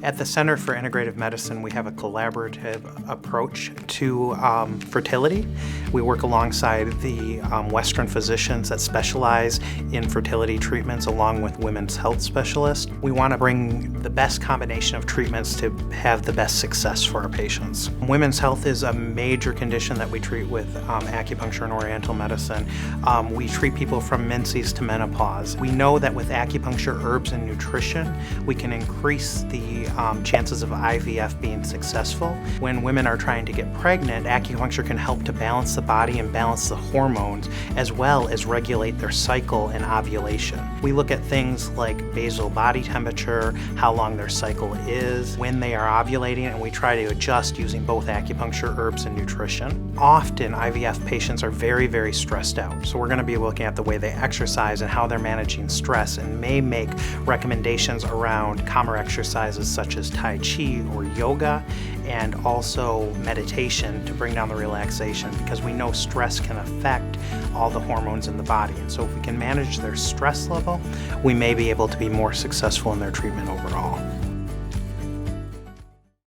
At the Center for Integrative Medicine, we have a collaborative approach to fertility. We work alongside the Western physicians that specialize in fertility treatments along with women's health specialists. We want to bring the best combination of treatments to have the best success for our patients. Women's health is a major condition that we treat with acupuncture and oriental medicine. We treat people from menses to menopause. We know that with acupuncture, herbs, and nutrition, we can increase the chances of IVF being successful. When women are trying to get pregnant, acupuncture can help to balance the body and balance the hormones, as well as regulate their cycle and ovulation. We look at things like basal body temperature, how long their cycle is, when they are ovulating, and we try to adjust using both acupuncture, herbs, and nutrition. Often, IVF patients are very, very stressed out, so we're going to be looking at the way they exercise and how they're managing stress, and may make recommendations around calmer exercises such as Tai Chi or yoga, and also meditation to bring down the relaxation, because we know stress can affect all the hormones in the body. And so if we can manage their stress level, we may be able to be more successful in their treatment overall.